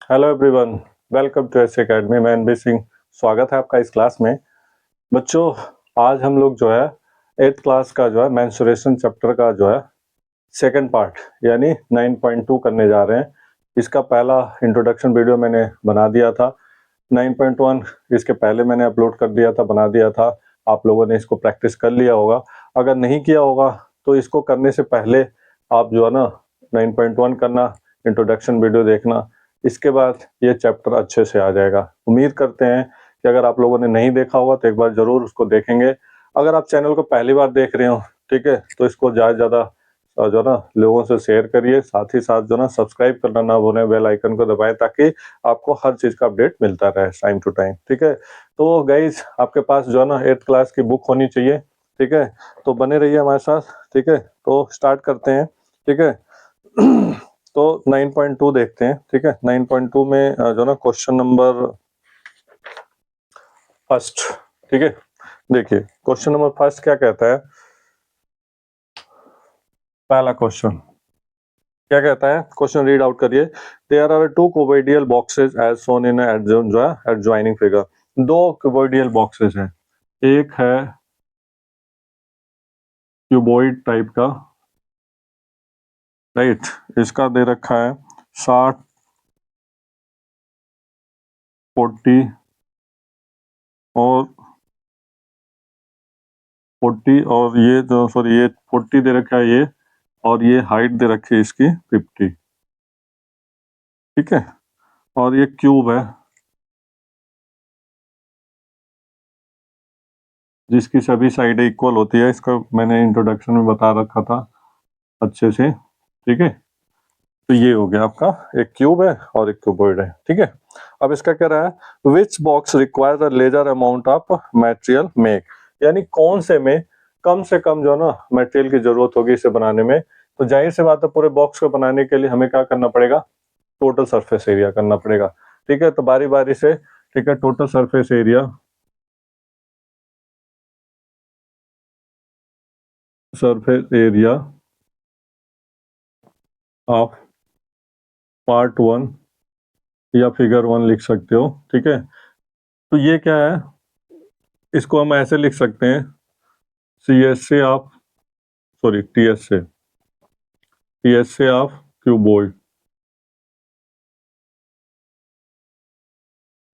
Hello everyone, welcome to S academy. मैं NB Singh, स्वागत है आपका इस क्लास में। बच्चों, आज हम लोग जो है 8th क्लास का जो है मेंस्ट्रुएशन चैप्टर का जो है सेकंड पार्ट यानी 9.2 करने जा रहे हैं। इसका पहला इंट्रोडक्शन वीडियो मैंने बना दिया था। 9.1 इसके पहले मैंने अपलोड कर दिया था, बना दिया था। आप लोगों ने इसको प्रैक्टिस कर लिया होगा। अगर नहीं किया होगा तो इसको करने से पहले आप जो है ना 9.1 करना, इंट्रोडक्शन वीडियो देखना, इसके बाद ये चैप्टर अच्छे से आ जाएगा। उम्मीद करते हैं कि अगर आप लोगों ने नहीं देखा होगा तो एक बार जरूर उसको देखेंगे। अगर आप चैनल को पहली बार देख रहे हो, ठीक है, तो इसको ज़्यादा जो है ना लोगों से शेयर करिए। साथ ही साथ जो ना सब्सक्राइब करना ना भूलें, बेल आइकन को दबाएं ताकि आपको हर चीज़ का अपडेट मिलता रहे टाइम टू टाइम। ठीक है, तो गाइज आपके पास जो है ना 8th क्लास की बुक होनी चाहिए। ठीक है, तो बने रहिए हमारे साथ। ठीक है, तो स्टार्ट करते हैं। ठीक है तो 9.2 देखते हैं। ठीक है, 9.2 में जो ना क्वेश्चन नंबर फर्स्ट। ठीक है, देखिए क्वेश्चन नंबर फर्स्ट क्या कहता है। पहला क्वेश्चन क्या कहता है, क्वेश्चन रीड आउट करिए। There are two cuboidal boxes as shown in जो है एडजॉइनिंग फिगर। दो क्यूबॉइडियल बॉक्सेस हैं, एक है क्यूबॉइड टाइप का, राइट, इसका दे रखा है 60, 40 और 40, और ये जो सॉरी ये 40 दे रखा है ये, और ये हाइट दे रखी है इसकी 50। ठीक है, और ये क्यूब है जिसकी सभी साइडें इक्वल होती है। इसका मैंने इंट्रोडक्शन में बता रखा था अच्छे से। ठीक है, तो ये हो गया आपका, एक क्यूब है और एक क्यूबॉइड है। ठीक है, अब इसका कह रहा है which box requires a lesser amount of material make, यानी कौन से कम जो है ना मटेरियल की जरूरत होगी इसे बनाने में। तो जाहिर सी बात है, पूरे बॉक्स को बनाने के लिए हमें क्या करना पड़ेगा, टोटल सरफेस एरिया करना पड़ेगा। ठीक है, तो बारी बारी से, ठीक है, total surface area of part 1 या फिगर 1 लिख सकते हो। ठीक है, तो ये क्या है, इसको हम ऐसे लिख सकते हैं, सी एस से ऑफ सॉरी टी एस से ऑफ क्यूबॉइड,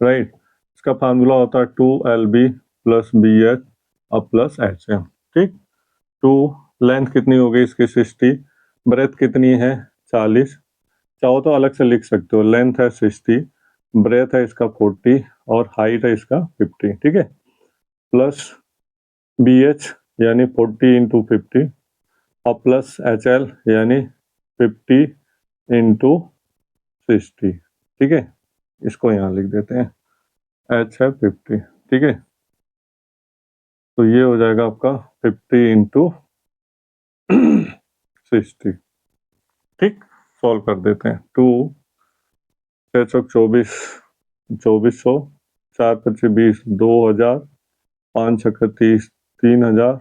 राइट। इसका फार्मूला होता है 2 LB प्लस BH और प्लस HM। ठीक, टू लेंथ कितनी हो गई इसकी 60, ब्रेथ कितनी है 40, चाहो तो अलग से लिख सकते हो, लेंथ है 60, ब्रेथ है इसका 40 और हाइट है इसका 50। ठीक है, प्लस BH यानी 40 इंटू 50 और प्लस HL यानी 50 इंटू 60। ठीक है, इसको यहाँ लिख देते हैं, H है 50। ठीक है, तो ये हो जाएगा आपका 50 इंटू 60। ठीक, सॉल्व कर देते हैं। 2 6 चौक 24, 2400, 4 25 20, 2000, 5 छक्के 30, 3000,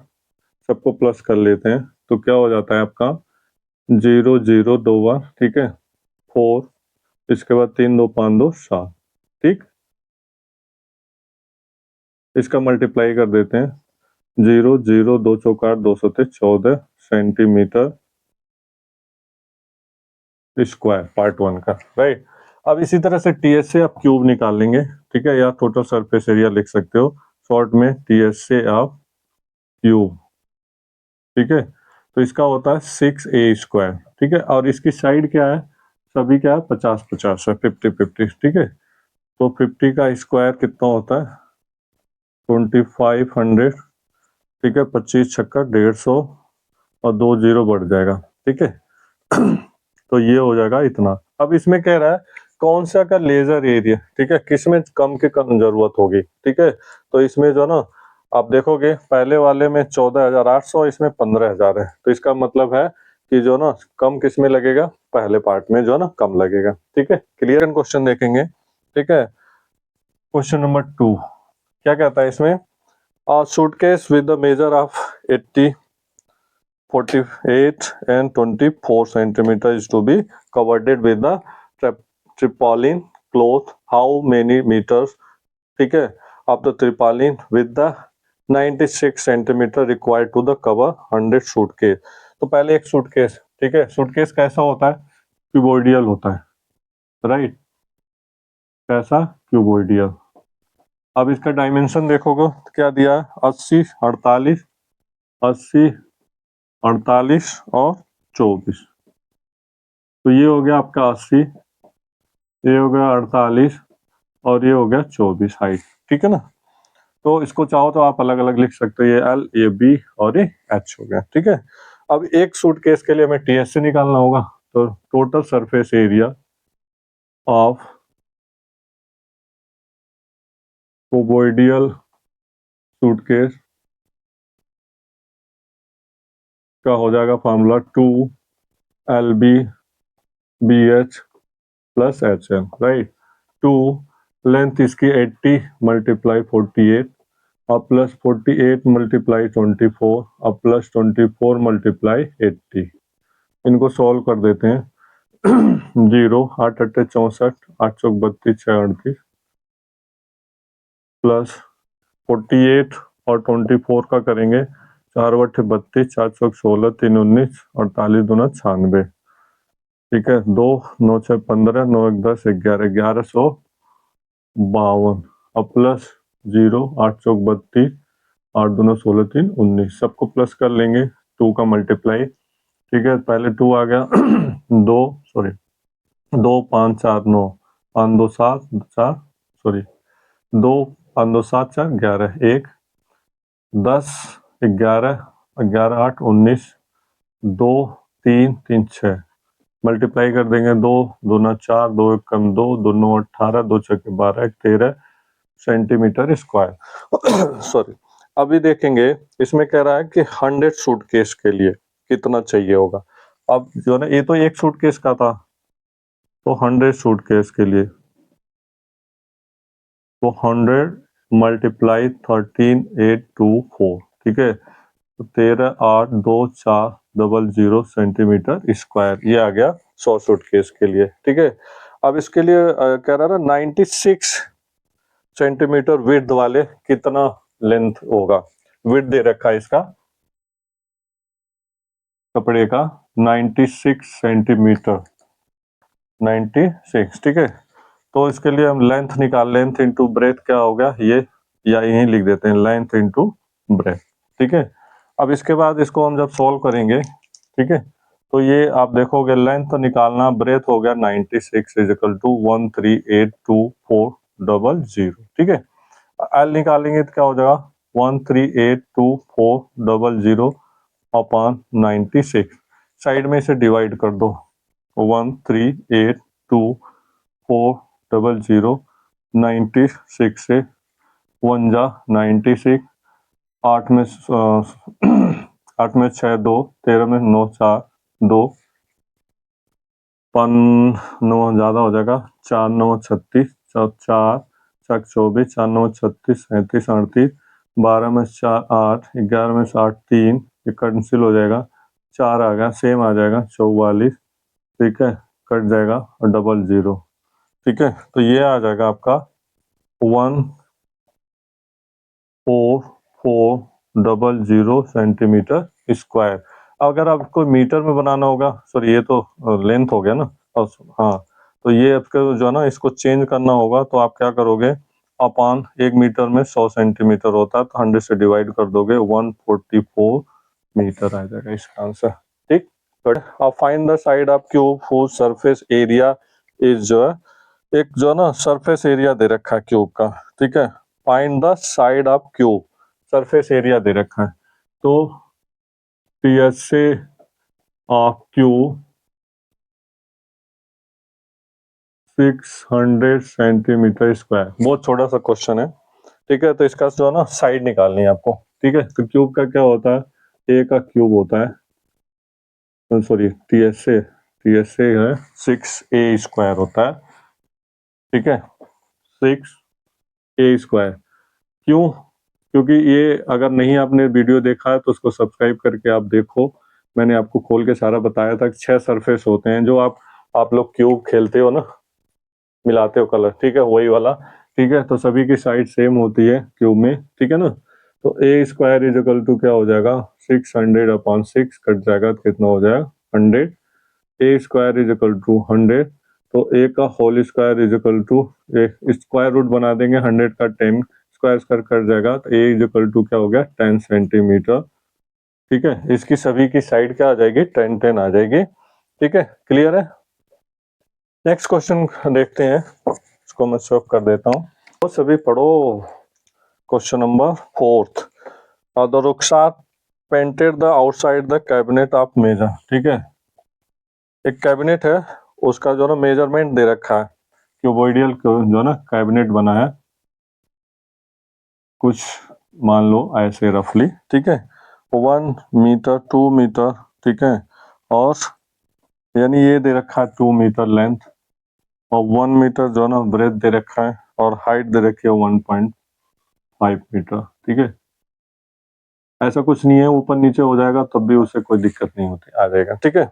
सबको प्लस कर लेते हैं तो क्या हो जाता है आपका 0 0 2 बार। ठीक है, 4, इसके बाद 3 2 5 2 7। ठीक, इसका मल्टीप्लाई कर देते हैं, 0 0 2 चौक 8, 2 सौ 14 सेंटीमीटर स्क्वायर पार्ट 1 का, राइट। अब इसी तरह से टीएस से आप क्यूब निकाल लेंगे। ठीक है, या टोटल सरफेस एरिया लिख सकते हो शॉर्ट में, टीएस से आप क्यूब। ठीक है, तो इसका होता है 6A²। ठीक है, और इसकी साइड क्या है, सभी क्या है 50 50 है, 50 50। ठीक है, तो 50 का स्क्वायर कितना होता है 2500। ठीक है, 25 छक्का 150 और 2 0 बढ़ जाएगा। ठीक है तो ये हो जाएगा इतना। अब इसमें कह रहा है कौन सा का लेजर एरिया, ठीक है, किसमें कम की कम जरूरत होगी। ठीक है, तो इसमें जो ना आप देखोगे पहले वाले में 14,800, इसमें 15,000 है, तो इसका मतलब है कि जो ना कम किस में लगेगा, पहले पार्ट में जो ना कम लगेगा। ठीक है, क्लियर क्वेश्चन देखेंगे। ठीक है, क्वेश्चन नंबर 2 क्या कहता है इसमें, suitcase with the measure of 80, 48 and 24 centimeter is to be covered with the tarpaulin cloth how many metres, ठीक है, of the tarpaulin with the 96 centimetre required to the cover 100 suitcase. तो पहले एक suitcase, ठीक है, सूटकेस कैसा होता है, क्यूबोइडियल होता है, राइट, कैसा, क्यूबोइडियल। अब इसका डायमेंशन देखोगे तो क्या दिया है, 80 48 80 48 और 24। तो ये हो गया आपका 80, ये हो गया 48 और ये हो गया 24 हाइट, ठीक है ना। तो इसको चाहो तो आप अलग अलग लिख सकते हो, ये एल, ये बी और ये एच हो गया, ठीक है। अब एक सूटकेस के लिए हमें टीएससी निकालना होगा, तो total surface area of cuboidal suitcase का हो जाएगा formula 2 LB BH plus HL, right. 2 length इसकी 80 मल्टीप्लाई 48 और प्लस 48 मल्टीप्लाई 24 और प्लस 24 मल्टीप्लाई 80। इनको सॉल्व कर देते हैं। 0 8 8 64 8 चौक 32 6 38 प्लस 48 और 24 का करेंगे 4 8 32 4 चौक 16 3 19 48 दूना 96, ठीक है। 2 9 6 15 9 1 10 11 1152 और प्लस 0 8 चौक 32 8 दूना 16 3 19, सबको प्लस कर लेंगे 2 का मल्टीप्लाई, ठीक है। पहले 2 आ गया 2 5 4 9 5 2 7 4 2 5 2 7 4 11 1 10 11 11 8 19 2 3 3 6 मल्टीप्लाई कर देंगे 2 दूना 4 2 1 कम 2 2 9 18 2 6 12 1 13 सेंटीमीटर स्क्वायर। सॉरी, अभी देखेंगे इसमें कह रहा है कि 100 सूटकेस के लिए कितना चाहिए होगा। अब जो है ना, ये तो एक सूटकेस का था, तो 100 सूटकेस के लिए तो 100 मल्टीप्लाई 13 8 2 4, ठीक है। तो 13 8 2 4 00 सेंटीमीटर स्क्वायर, ये आ गया 100 सूटकेस के लिए, ठीक है। अब इसके लिए कह रहा था 96 सेंटीमीटर विड्थ वाले कितना लेंथ होगा। विड्थ दे रखा है इसका कपड़े का 96 सेंटीमीटर, 96, ठीक है। तो इसके लिए हम लेंथ निकाल, लेंथ इंटू ब्रेथ क्या हो गया ये, या यही लिख देते हैं लेंथ इंटू ब्रेथ, ठीक है। अब इसके बाद इसको हम जब सॉल्व करेंगे, ठीक है, तो ये आप देखोगे लेंथ निकालना, ब्रेथ हो गया 96 इज इक्वल टू 1382400, ठीक है। एल निकालेंगे तो क्या हो जाएगा 1382400 अपॉन 96, साइड में इसे डिवाइड कर दो, 1382400 96 से 1 जा 96, 8 में 8 में 6 2 13 में 9 4 2 5 9 ज़्यादा हो जाएगा, 4 9 36 4 4 24 4 9 36 37 38 12 में 4 8 11 में 8 3, ये कैंसिल हो जाएगा, 4 आ गया, सेम आ जाएगा 44, ठीक है, कट जाएगा और 00, ठीक है। तो ये आ जाएगा आपका 14400 सेंटीमीटर स्क्वायर। अगर आपको मीटर में बनाना होगा, सॉरी ये तो लेंथ हो गया ना, और हाँ, तो ये आपका जो है ना, इसको चेंज करना होगा, तो आप क्या करोगे, अपॉन 1 मीटर में 100 सेंटीमीटर होता है, तो 100 से डिवाइड कर दोगे, 144 मीटर आ जाएगा इसका आंसर, ठीक। अब find the side of cube whose surface area is, जो है एक जो है ना सरफेस एरिया दे रखा है क्यूब का, ठीक है। Find the side of cube, surface area दे रखा है, तो TSA of cube 600 centimetre square, बहुत छोटा सा क्वेश्चन है, ठीक है। तो इसका जो है ना साइड निकालनी है आपको, ठीक है। तो क्यूब का क्या होता है, ए का क्यूब होता है, सॉरी टीएसए है 6a स्क्वायर होता है, ठीक है, 6a स्क्वायर। क्यों, क्योंकि ये अगर नहीं आपने वीडियो देखा है तो उसको सब्सक्राइब करके आप देखो, मैंने आपको खोल के सारा बताया था कि 6 सरफेस होते हैं, जो आप लोग क्यूब खेलते हो ना, मिलाते हो कलर, ठीक है, वही वाला, ठीक है। तो सभी की साइड सेम होती है क्यूब में, ठीक है ना। तो ए स्क्वायर इज इक्वल टू क्या हो जाएगा, 600/6 कट जाएगा तो कितना हो जाएगा 100। A square is equal to 100, तो ए का whole square is equal to, square root बना देंगे 100 का 10 स्क्वायर स्क्वायर कट जाएगा, तो ए इज इक्वल टू क्या हो गया 10 सेंटीमीटर, ठीक है। इसकी सभी की साइड क्या आ जाएगी 10 आ जाएगी, ठीक है, क्लियर है। नेक्स्ट क्वेश्चन देखते हैं, इसको मैं सॉल्व कर देता हूँ। तो सभी पढ़ो question number 4th। The Rukhsat painted the outside the cabinet of major, ठीक है। एक कैबिनेट है, उसका जो ना मेजरमेंट दे रखा है, क्यूबॉइडियल जो ना कैबिनेट बना है कुछ, मान लो ऐसे रफली, ठीक है, 1 मीटर 2 मीटर, ठीक है, और यानी ये दे रखा है 2 मीटर लेंथ, और 1 मीटर जो ना ब्रेथ दे रखा है, और हाइट दे रखी है 1.5 मीटर, ठीक है। ऐसा कुछ नहीं है, ऊपर नीचे हो जाएगा तब भी उससे कोई दिक्कत नहीं होती, आ जाएगा, ठीक है।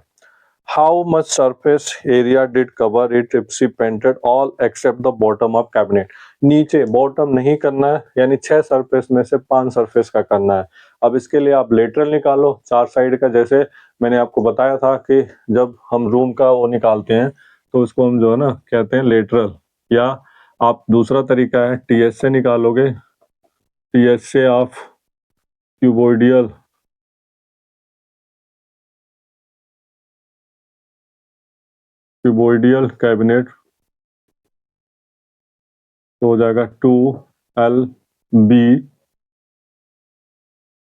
How much surface area did cover it if she painted all except the bottom of cabinet. नीचे बॉटम नहीं करना है, यानी 6 सरफेस में से 5 सरफेस का करना है। अब इसके लिए आप लेटरल निकालो 4 साइड का, जैसे मैंने आपको बताया था कि जब हम रूम का वो निकालते हैं तो उसको हम जो है ना कहते हैं लेटरल, या आप दूसरा तरीका है टीएस से निकालोगे, टीएस से आप क्यूबॉइडियल कैबिनेट तो हो जाएगा 2LB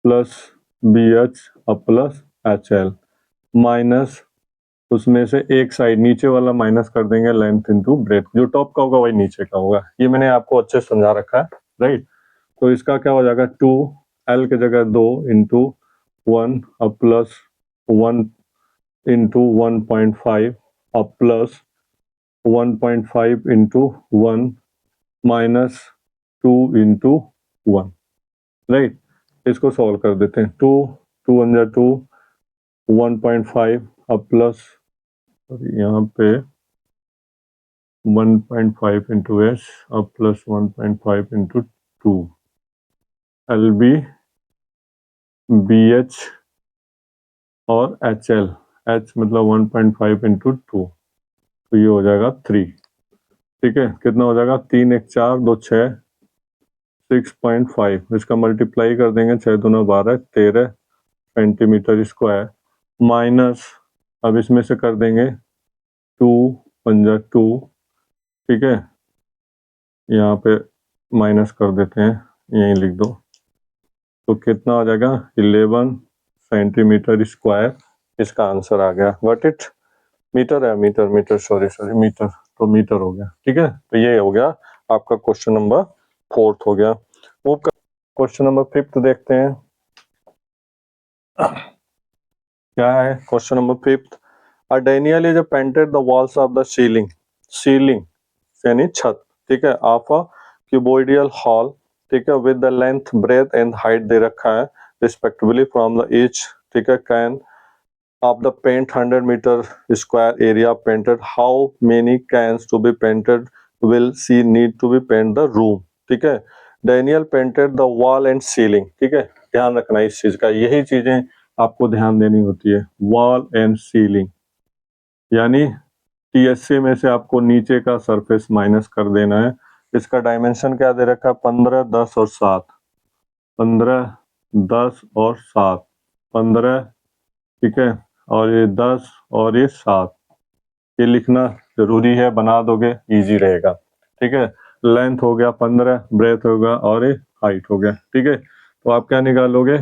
प्लस BH अब प्लस HL माइनस, उसमें से एक साइड नीचे वाला माइनस कर देंगे लेंथ इंटू ब्रेथ, जो टॉप का होगा वही नीचे का होगा। ये मैंने आपको अच्छे से समझा रखा है, राइट। तो इसका क्या हो जाएगा 2L की जगह 2 इंटू 1 अब प्लस 1 इंटू 1.5 अब plus 1.5 into 1 minus 2 into 1, right. इसको सॉल्व कर देते हैं, 2 2 1 2 1.5 अब प्लस यहाँ पे 1.5 इंटू एस अब प्लस 1.5 इंटू 2 LB BH और HL, H मतलब 1.5 इंटू 2, तो ये हो जाएगा 3, ठीक है। कितना हो जाएगा 3 1 4 2 6 6.5, इसका मल्टीप्लाई कर देंगे 6 2 12 13 सेंटीमीटर स्क्वायर, माइनस अब इसमें से कर देंगे 2 पंजा 2, ठीक है, यहाँ पे माइनस कर देते हैं, यहीं लिख दो, तो कितना हो जाएगा 11 सेंटीमीटर स्क्वायर, इसका आंसर आ गया। व्हाट इट मीटर है, मीटर मीटर सॉरी मीटर, तो मीटर हो गया, ठीक है। तो ये हो गया आपका क्वेश्चन नंबर 4th हो गया। वो क्वेश्चन नंबर 5th देखते हैं, क्या है question number 5th। Daniel is painted the walls of the ceiling यानी छत, ठीक है, ऑफ अ क्यूबॉइडियल हॉल, ठीक है, with the length breadth and height दे रखा है रिस्पेक्टिवली फ्रॉम द ईच, ठीक है, can of the paint 100 metre square area painted, how many cans to be painted will see need to be paint the room, ठीक है। Daniel painted the wall and ceiling, ठीक है, ध्यान रखना इस चीज का, यही चीजें आपको ध्यान देनी होती है, वॉल एंड सीलिंग, यानी टीएससी में से आपको नीचे का सरफेस माइनस कर देना है। इसका डायमेंशन क्या दे रखा है 15 10 और 7, 15 10 और 7, 15, ठीक है, और ये 10 और ये 7, ये लिखना जरूरी है, बना दोगे इजी रहेगा, ठीक है। लेंथ हो गया 15, ब्रेथ होगा और ये हाइट हो गया, ठीक है। तो आप क्या निकालोगे,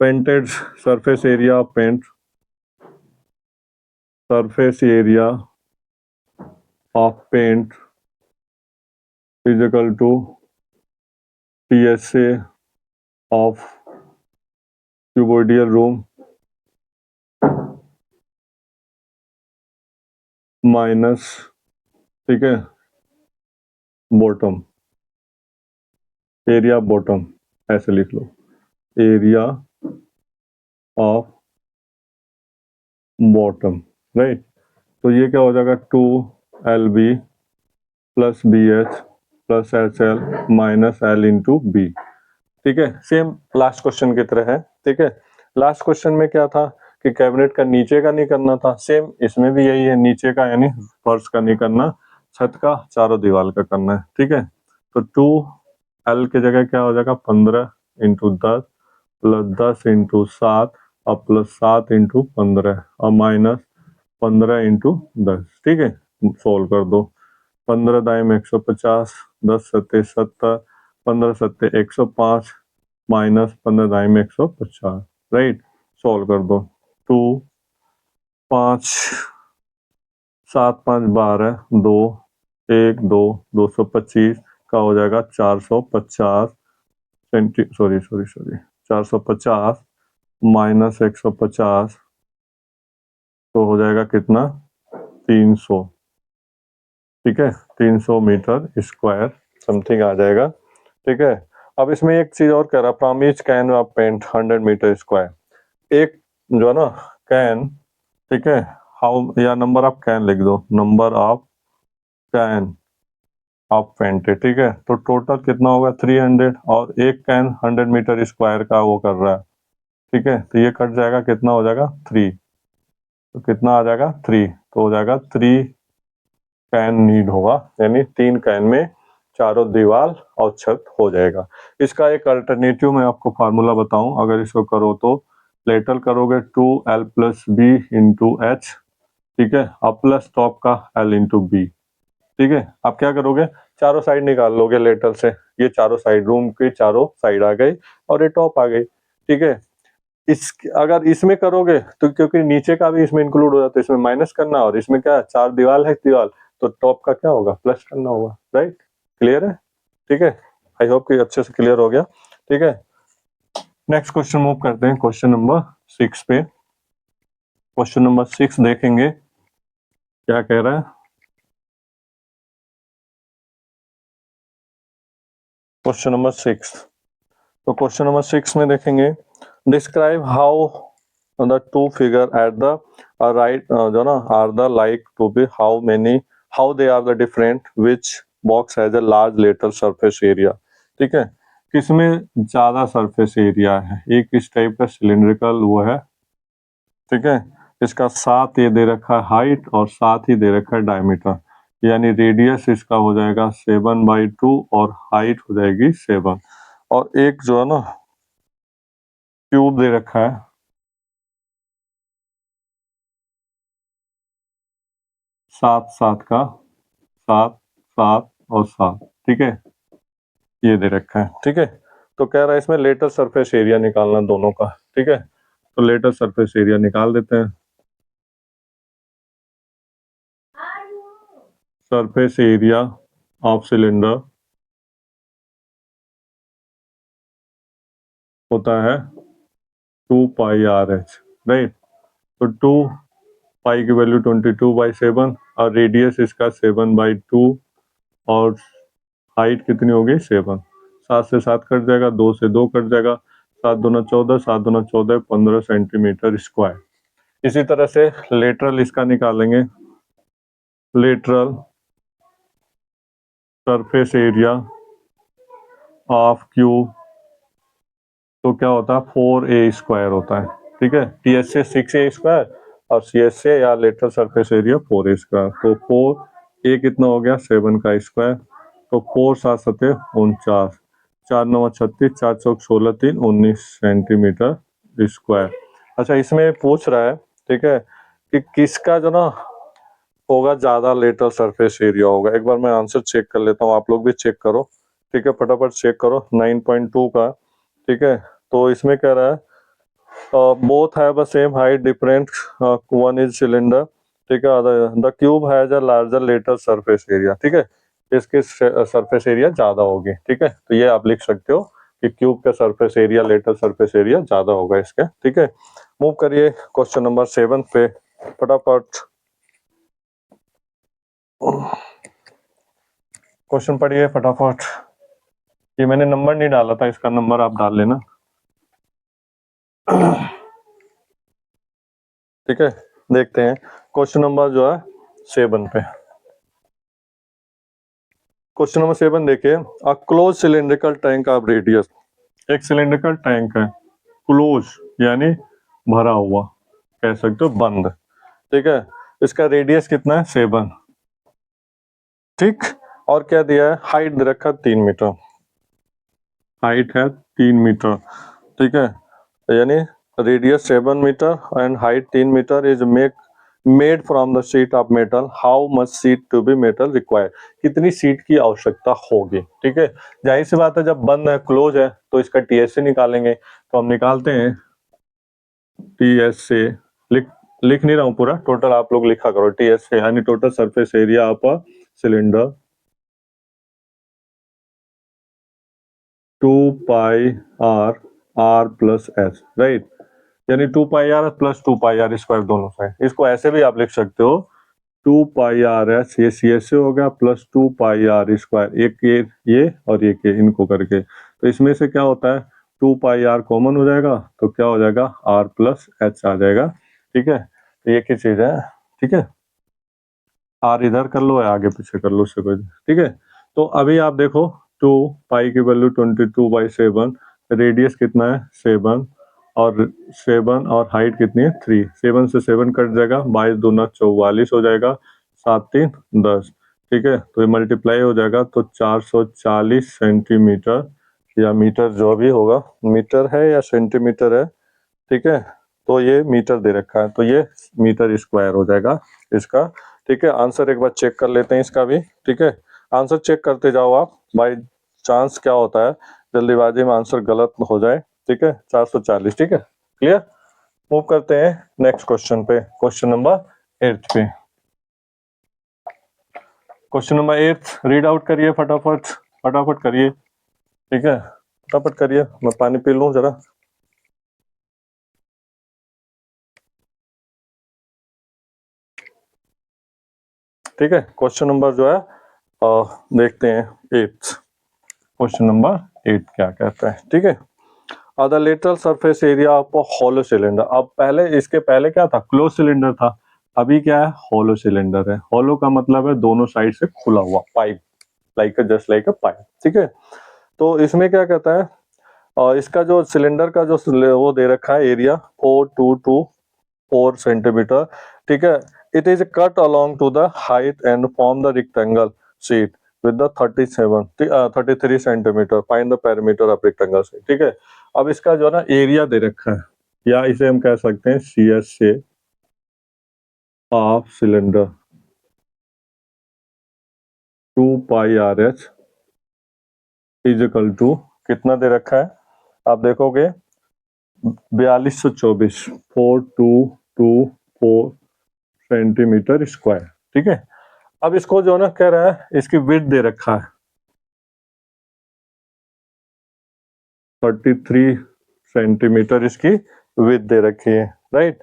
painted surface area of paint, surface area of paint is equal to TSA of cuboidal room minus, ठीक है, बॉटम एरिया बॉटम, ऐसे लिख लो, एरिया ऑफ बॉटम, राइट। तो ये क्या हो जाएगा 2 L B plus B H plus H L minus L into B. ठीक है, सेम लास्ट क्वेश्चन की तरह है। ठीक है, लास्ट क्वेश्चन में क्या था कि कैबिनेट का नीचे का नहीं करना था, सेम इसमें भी यही है, नीचे का यानी फर्श का नहीं करना, छत का चारों दीवार का करना है। ठीक है, तो 2L की जगह क्या हो जाएगा 15 इंटू 10 प्लस 10 इंटू 7 और प्लस 7 इंटू 15 और माइनस 15 इंटू 10। ठीक है, सोल्व कर दो। 15 दाएं में 150, 10 सत्ते 70, 15 सत्ते 105 माइनस 15 दाएं में 150। राइट, सोल्व कर दो। 2 5 7 5 12 2 1 2 225 का हो जाएगा 450 सॉरी 450 माइनस 150 तो हो जाएगा कितना 300। ठीक है, 300 मीटर स्क्वायर समथिंग आ जाएगा। ठीक है, अब इसमें एक चीज और कह रहा, from each can of paint 100 metre square. एक जो है ना कैन, ठीक है, हाउ या नंबर ऑफ कैन लिख दो, number of can of painted. ठीक है, तो टोटल कितना होगा 300 और एक कैन 100 मीटर स्क्वायर का वो कर रहा है। ठीक है, तो ये कट जाएगा, कितना हो जाएगा 3, तो कितना आ जाएगा 3, तो हो जाएगा 3 कैन नीड होगा, यानी 3 कैन में चारों दीवार और छत हो जाएगा। इसका एक अल्टरनेटिव मैं आपको फार्मूला बताऊं, अगर इसको करो तो लेटरल करोगे 2L plus B into H. ठीक है, अब प्लस टॉप का L इंटू बी। ठीक है, आप क्या करोगे, चारों साइड निकाल लोगे लेटरल से, ये चारों साइड रूम के चारों साइड आ गई और ये टॉप आ गई। ठीक है, इस अगर इसमें करोगे तो क्योंकि नीचे का भी इसमें इंक्लूड हो जाता है, इसमें माइनस करना, और इसमें क्या चार दीवार है दीवार, तो टॉप का क्या होगा प्लस करना होगा। राइट, क्लियर है। ठीक है, आई होप कि अच्छे से क्लियर हो गया। ठीक है, नेक्स्ट क्वेश्चन मूव करते हैं क्वेश्चन नंबर 6 पे। क्वेश्चन नंबर 6 देखेंगे क्या कह रहा है। क्वेश्चन नंबर 6, तो क्वेश्चन नंबर 6 में देखेंगे, describe how the two figure at the right जो ना are the like to be how many how they are the different which box has a large lateral surface area. ठीक है, किसमें ज्यादा surface area है, एक इस टाइप का सिलिंड्रिकल वो है। ठीक है, इसका साथ ये दे रखा है हाइट और साथ ही दे रखा है डायमीटर, यानी रेडियस इसका हो जाएगा 7/2 और हाइट हो जाएगी 7। और एक जो है ना क्यूब दे रखा है, 7 7 का, 7 7 और 7। ठीक है, ये दे रखा है। ठीक है, तो कह रहा है इसमें लेटर सरफेस एरिया निकालना दोनों का। ठीक है, तो लेटर सरफेस एरिया निकाल देते हैं। सरफेस एरिया ऑफ सिलेंडर होता है 2πRH। राइट, तो 2 पाई की वैल्यू 22/7 और रेडियस इसका 7/2 और हाइट कितनी होगी 7। 7 से 7 कट जाएगा, 2 से 2 कट जाएगा, 7 दूना 14, 7 दूना 14 15 सेंटीमीटर स्क्वायर। इसी तरह से लेटरल इसका निकालेंगे, lateral surface area of cube तो क्या होता है 4A² होता है। ठीक है, TS से 6A² और CS से या लेटरल सरफेस एरिया 4A²। तो 4A कितना हो गया 7 का स्क्वायर, तो 4 7 7 49, 4 9 36, 4 चौक 16 3 19 सेंटीमीटर स्क्वायर। अच्छा, इसमें पूछ रहा है, ठीक है, कि किसका जो ना होगा ज्यादा लेटरल सरफेस एरिया होगा। एक बार मैं आंसर चेक कर लेता हूँ, आप लोग भी चेक करो। ठीक है, फटाफट चेक करो 9.2 का। ठीक है, तो इसमें कह रहा है both have a same height different one is cylinder. ठीक है, the cube has a larger lateral surface area. ठीक है, इसके सरफेस एरिया ज्यादा होगी। ठीक है, तो ये आप लिख सकते हो कि क्यूब का surface area lateral surface area ज्यादा होगा इसके। ठीक है, मूव करिए क्वेश्चन नंबर 7 पे फटाफट। क्वेश्चन पढ़िए फटाफट, ये मैंने नंबर नहीं डाला था, इसका नंबर आप डाल लेना। ठीक है, देखते हैं क्वेश्चन नंबर जो है 7 पे। क्वेश्चन नंबर 7 देखिए, a close cylindrical tank of radius, एक सिलिंड्रिकल टैंक है, क्लोज यानी भरा हुआ, कह सकते हो बंद, ठीक है। इसका रेडियस कितना है 7, ठीक। और क्या दिया है, हाइट दे रखा 3 मीटर, हाइट है 3 मीटर, ठीक है। यानी radius 7 metre and height 3 metre is made from the sheet of metal, how much sheet to be metal required, कितनी शीट की आवश्यकता होगी, ठीक है। जाहिर सी बात है, जब बंद है, क्लोज है, तो इसका टीएसए निकालेंगे, तो हम निकालते हैं टीएसए, लिख नहीं रहा हूं पूरा, टोटल आप लोग लिखा करो, टीएसए यानी total surface area of a cylinder 2 pi R R plus S, right, यानी 2 pi R plus 2 pi R square दोनों साइड। इसको ऐसे भी आप लिख सकते हो 2 पाई आर एस, ये सी एस से हो गया, प्लस 2 पाई आर स्क्वायर, एक ये और एक ये, इनको करके, तो इसमें से क्या होता है 2 पाई आर कॉमन हो जाएगा, तो क्या हो जाएगा आर प्लस एच आ जाएगा, ठीक है। तो ये की चीज है, ठीक है। आर इधर कर लो या आगे पीछे कर लो, उससे कोई, ठीक है। तो अभी आप देखो 2 पाई की वैल्यू 22/7, रेडियस कितना है 7, और 7 और हाइट कितनी है 3, 7 से 7 कट जाएगा, 22 दूना 44 हो जाएगा, 7 3 10, ठीक है। तो ये मल्टीप्लाई हो जाएगा, तो 440 सेंटीमीटर या मीटर जो भी होगा, मीटर है या सेंटीमीटर है, ठीक है। तो ये मीटर दे रखा है, तो ये मीटर स्क्वायर हो जाएगा इसका, ठीक है। आंसर एक बार चेक कर लेते हैं इसका भी, ठीक है। आंसर चेक करते जाओ आप, बाई चांस क्या होता है जल्दीबाजी में आंसर गलत हो जाए, ठीक है। 440, ठीक है, क्लियर। मूव करते हैं नेक्स्ट क्वेश्चन पे, क्वेश्चन नंबर 8 पे। क्वेश्चन नंबर 8 रीड आउट करिए फटाफट, फटाफट करिए, ठीक है, फटाफट करिए, मैं पानी पी लूं जरा। ठीक है, क्वेश्चन नंबर जो है देखते हैं 8, क्वेश्चन नंबर 8 क्या कहता है, ठीक है। The lateral surface area of a hollow cylinder, अब पहले इसके पहले क्या था, क्लोज सिलेंडर था, अभी क्या है हॉलो सिलेंडर है। हॉलो का मतलब है दोनों साइड से खुला हुआ, पाइप, लाइक जस्ट लाइक अ पाइप, ठीक है। तो इसमें क्या कहता है, इसका जो सिलेंडर का जो वो दे रखा है एरिया 4224 सेंटीमीटर, ठीक है। It is cut along to the height and form the rectangle sheet with the 33 centimetre, find the perimeter of rectangle sheet, ठीक है। अब इसका जो है ना एरिया दे रखा है, या इसे हम कह सकते हैं सी एस से of cylinder 2 pi R H is equal to कितना दे रखा है, आप देखोगे 4224 4224 सेंटीमीटर स्क्वायर, ठीक है। अब इसको जो ना कह रहा है, इसकी विड्थ दे रखा है 33 सेंटीमीटर, इसकी विड्थ दे रखी है, राइट।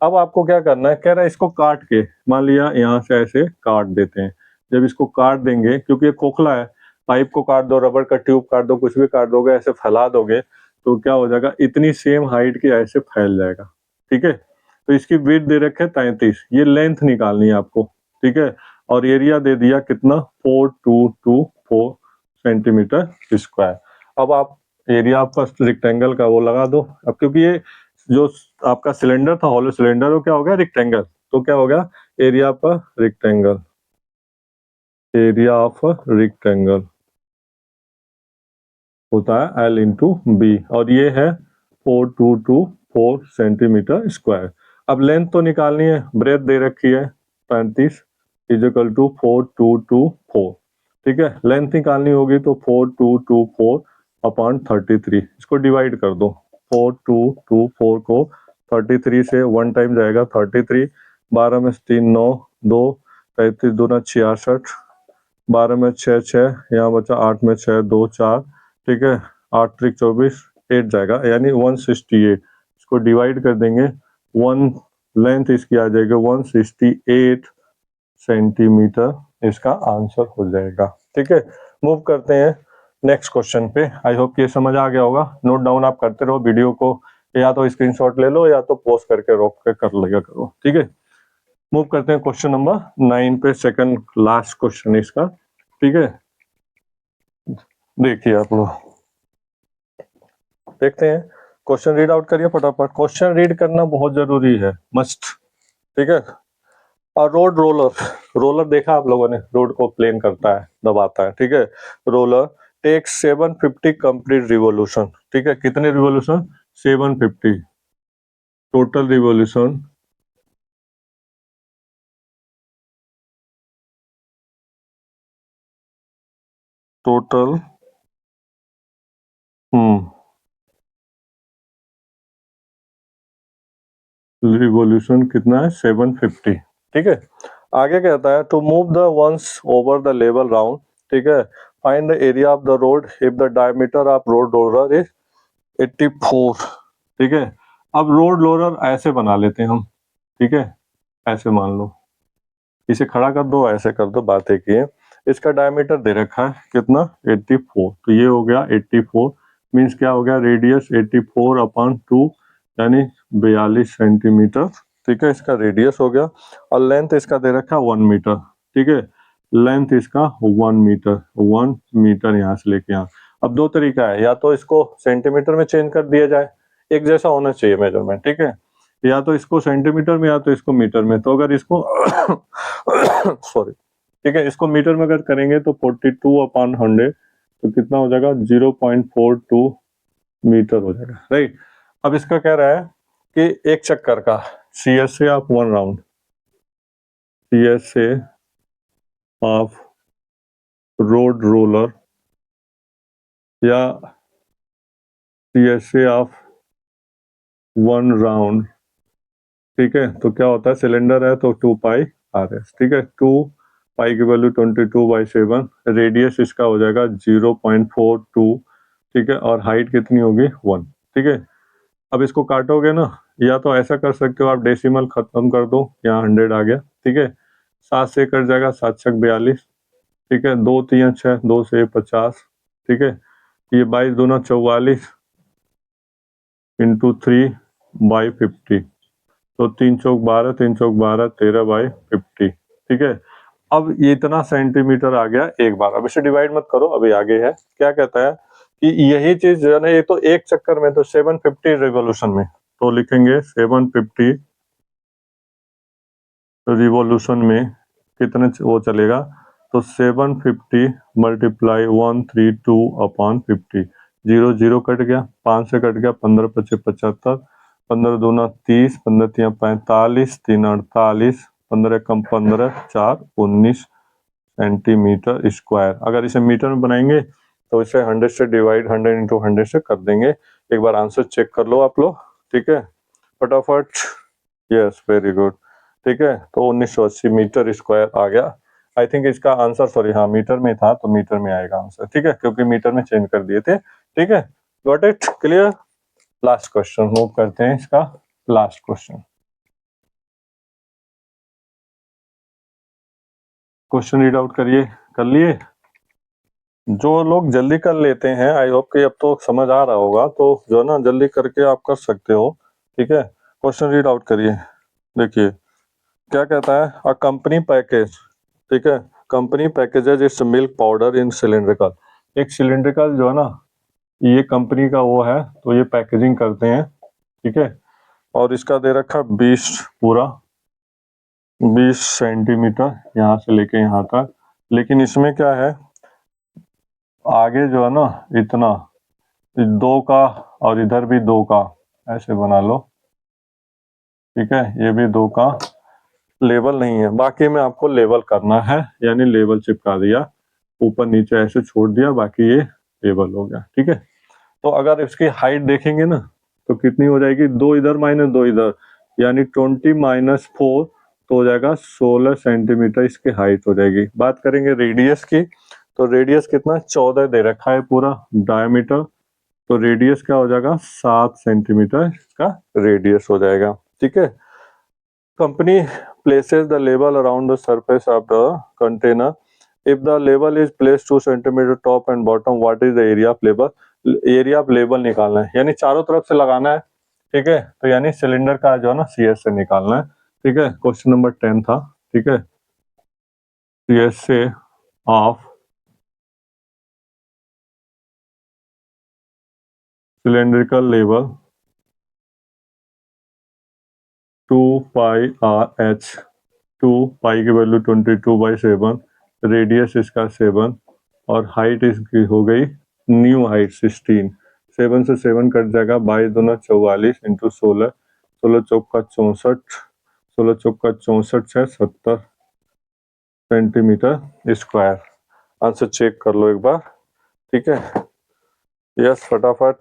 अब आपको क्या करना है, कह रहा है इसको काट के, मान लिया यहाँ से ऐसे काट देते हैं, जब इसको काट देंगे, क्योंकि ये खोखला है, पाइप को काट दो, रबड़ का ट्यूब काट दो, कुछ भी काट दोगे, ऐसे फैला दोगे, तो क्या हो जाएगा, इतनी सेम हाइट की ऐसे फैल जाएगा, ठीक है। तो इसकी विड्थ दे रखे 33, ये लेंथ निकालनी है आपको, ठीक है। और एरिया दे दिया कितना 4224 सेंटीमीटर स्क्वायर। अब आप एरिया आपका रेक्टेंगल का वो लगा दो, अब क्योंकि ये जो आपका सिलेंडर था हॉलो सिलेंडर, वो क्या हो गया रेक्टेंगल, तो क्या हो गया area of rectangle, area of rectangle होता है L इंटू बी, और ये है 4224 सेंटीमीटर स्क्वायर। अब लेंथ तो निकालनी है, ब्रेथ दे रखी है 35 इज इक्वल टू 4224, ठीक है। लेंथ निकालनी होगी तो 4224 अपॉन 33, इसको डिवाइड कर दो, 4224 को 33 से 1 टाइम जाएगा 33, 12 में 3 9, 2 33 दूना 66, 12 में 6 6, यहाँ बचा 8 में 6 2 4, ठीक है, 8 3 24, 8 जाएगा, यानी 168, इसको डिवाइड कर देंगे, 1 लेंथ इसकी आ जाएगी 168 सेंटीमीटर, इसका आंसर हो जाएगा, ठीक है। मूव करते हैं नेक्स्ट क्वेश्चन पे। आई होप ये समझ आ गया होगा, नोट डाउन आप करते रहो, वीडियो को या तो स्क्रीनशॉट ले लो या तो पॉज करके रोक के कर लिया करो, ठीक है। मूव करते हैं क्वेश्चन नंबर 9 पे, सेकंड लास्ट क्वेश्चन इसका, ठीक है। देखिए आप लोग देखते हैं, क्वेश्चन रीड आउट करिए फटाफट। क्वेश्चन रीड करना बहुत जरूरी है, मस्ट। ठीक है। और रोड रोलर, रोलर देखा आप लोगों ने, रोड को प्लेन करता है, दबाता है। ठीक है। Roller take 750 complete revolution. ठीक है, कितने revolution? 750 total revolution. Total revolution कितना है? 750। ठीक है। आगे कहता है to move the once over the level round. ठीक है। Find the area of the road if the diameter of road roller is 84। ठीक है। अब रोड रोलर ऐसे बना लेते हैं हम। ठीक है, ऐसे मान लो, इसे खड़ा कर दो, ऐसे कर दो, बात एक ही है। इसका डायमीटर दे रखा है कितना? 84। तो ये हो गया 84, मीन्स क्या हो गया? रेडियस 84/2 यानी 42 सेंटीमीटर। ठीक है, इसका रेडियस हो गया। और लेंथ इसका दे रखा है 1 मीटर। ठीक है, लेंथ इसका 1 मीटर, 1 मीटर यहाँ से लेके यहाँ। अब दो तरीका है, या तो इसको सेंटीमीटर में चेंज कर दिया जाए, एक जैसा होना चाहिए मेजरमेंट। ठीक है, या तो इसको सेंटीमीटर में या तो इसको मीटर में। तो अगर इसको सॉरी, ठीक है, इसको मीटर में अगर करेंगे तो 42/100, तो कितना हो जाएगा? 0.42 मीटर हो जाएगा। राइट। अब इसका कह रहा है कि एक चक्कर का CSA of 1 round, CSA of road roller या CSA ऑफ 1 राउंड। ठीक है, तो क्या होता है? सिलेंडर है तो 2πRS। ठीक है, 2π की वैल्यू 22/7। रेडियस इसका हो जाएगा 0.42। ठीक है, और हाइट कितनी होगी? 1। ठीक है, अब इसको काटोगे ना, या तो ऐसा कर सकते हो आप, डेसिमल खत्म कर दो, यहाँ 100 आ गया। ठीक है, 7 से कट जाएगा, 7 छक 42। ठीक है, 2 3 6, 2 से 50। ठीक है, ये 22 दूना 44 इंटू 3/50। तो 3 चौक 12, 3 चौक 12, 13/50। ठीक है, अब ये इतना सेंटीमीटर आ गया एक बार। अब इसे डिवाइड मत करो, अभी आगे है। क्या कहता है कि यही चीज जो है ना, ये तो एक चक्कर में, तो 750 रिवॉल्यूशन में, तो लिखेंगे 750 रिवॉल्यूशन में कितने वो चलेगा? तो 750 मल्टीप्लाई 132/50। 0 0 कट गया, 5 से कट गया, 15 5 75, 15 दूना 30, 15 3 45, 3 48, 15 कम 15, 4 19 सेंटीमीटर स्क्वायर। अगर इसे मीटर में बनाएंगे तो इसे 100 से डिवाइड, 100 इंटू 100 से कर देंगे। एक बार आंसर चेक कर लो आप लोग। ठीक है, फटाफट। Yes, very good. ठीक है, तो 1980 मीटर स्क्वायर आ गया। आई थिंक इसका आंसर, सॉरी, हाँ मीटर में था तो मीटर में आएगा आंसर। ठीक है, क्योंकि मीटर में चेंज कर दिए थे। ठीक है, got it, clear. Last question move करते हैं, इसका last question. Question read out करिए, कर लिए? जो लोग जल्दी कर लेते हैं, आई होप कि अब तो समझ आ रहा होगा, तो जो है ना, जल्दी करके आप कर सकते हो। ठीक है, क्वेश्चन रीड आउट करिए। देखिए क्या कहता है, अ कंपनी पैकेज। ठीक है, company packages it's milk powder in cylindrical. एक सिलिंड्रिकल जो है ना, ये कंपनी का वो है, तो ये पैकेजिंग करते हैं। ठीक है, और इसका दे रखा 20, पूरा 20 सेंटीमीटर यहाँ से लेके यहाँ तक। लेकिन इसमें क्या है, आगे जो है ना, इतना 2 का, और इधर भी 2 का, ऐसे बना लो। ठीक है, ये भी 2 का लेवल नहीं है, बाकी में आपको लेवल करना है, यानी लेवल चिपका दिया, ऊपर नीचे ऐसे छोड़ दिया, बाकी ये लेवल हो गया। ठीक है, तो अगर इसकी हाइट देखेंगे ना, तो कितनी हो जाएगी? 2 इधर माइनस 2 इधर, यानी 20 - 4, तो हो जाएगा 16 सेंटीमीटर इसकी हाइट हो जाएगी। बात करेंगे रेडियस की, तो रेडियस कितना? 14 दे रखा है पूरा डायमीटर, तो रेडियस क्या हो जाएगा? 7 सेंटीमीटर का रेडियस हो जाएगा। ठीक है, company places the label around the surface of the container. If the label is placed 2 centimeter top and bottom, what is the area of label? Area of label निकालना है, यानी चारों तरफ से लगाना है। ठीक है, तो यानी सिलेंडर का जो है ना, CS से निकालना है। ठीक है, क्वेश्चन नंबर 10 था। ठीक है, CSA of cylindrical level 2 pi RH, 2 पाई की वैल्यू 22/7, रेडियस इसका 7 और हाइट इसकी हो गई न्यू हाइट 16। 7 से 7 कट जाएगा, 22 44 इंटू 16, 16 चौका 64, 16 चौका 64 है 70 सेंटीमीटर स्क्वायर। आंसर चेक कर लो एक बार, ठीक है। यस फटाफट,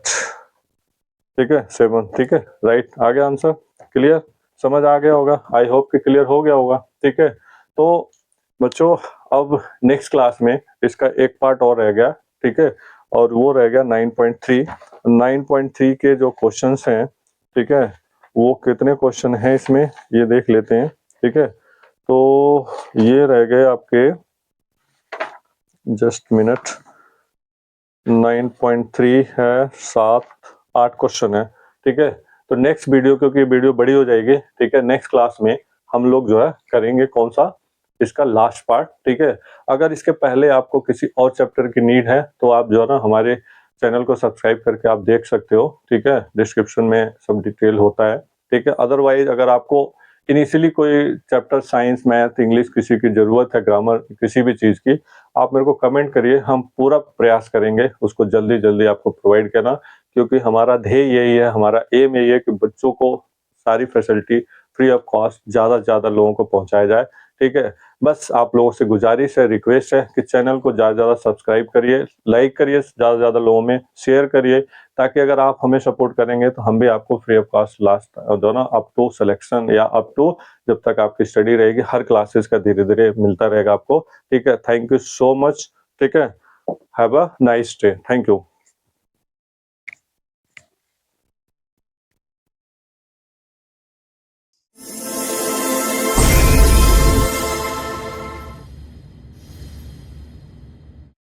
ठीक है 7, ठीक है राइट आ गया आंसर। क्लियर, समझ आ गया होगा, आई होप कि क्लियर हो गया होगा, ठीक है। तो बच्चों अब नेक्स्ट क्लास में इसका एक पार्ट और रह गया, ठीक है, और वो रह गया 9.3। 9.3 के जो क्वेश्चंस हैं, ठीक है, वो कितने क्वेश्चन हैं इसमें ये देख लेते हैं, ठीक है। तो ये रह गए आपके, जस्ट मिनट, 9.3 है, 7-8 क्वेश्चन है, ठीक है। तो नेक्स्ट वीडियो, क्योंकि वीडियो बड़ी हो जाएगी, ठीक है, नेक्स्ट क्लास में हम लोग जो है करेंगे कौन सा, इसका लास्ट पार्ट, ठीक है। अगर इसके पहले आपको किसी और चैप्टर की नीड है तो आप जो है ना हमारे चैनल को सब्सक्राइब करके आप देख सकते हो, ठीक है, डिस्क्रिप्शन में सब डिटेल होता है, ठीक है। अदरवाइज अगर आपको इनिशियली कोई चैप्टर साइंस मैथ इंग्लिश किसी की जरूरत है, ग्रामर किसी भी चीज की, आप मेरे को कमेंट करिए, हम पूरा प्रयास करेंगे उसको जल्दी जल्दी आपको प्रोवाइड करना, क्योंकि हमारा ध्येय यही है, हमारा एम यही है कि बच्चों को सारी फैसिलिटी फ्री ऑफ कॉस्ट ज़्यादा से ज़्यादा लोगों को पहुंचाया जाए, ठीक है। बस आप लोगों से गुजारिश है, रिक्वेस्ट है कि चैनल को ज़्यादा से ज़्यादा सब्सक्राइब करिए, लाइक करिए, ज़्यादा से ज़्यादा लोगों में शेयर करिए, ताकि अगर आप हमें सपोर्ट करेंगे तो हम भी आपको फ्री ऑफ कॉस्ट लास्ट जो ना अप टू सिलेक्शन या अप टू जब तक आपकी स्टडी रहेगी हर क्लासेस का धीरे धीरे मिलता रहेगा आपको, ठीक है। थैंक यू सो मच, ठीक है। Have a nice day, thank you.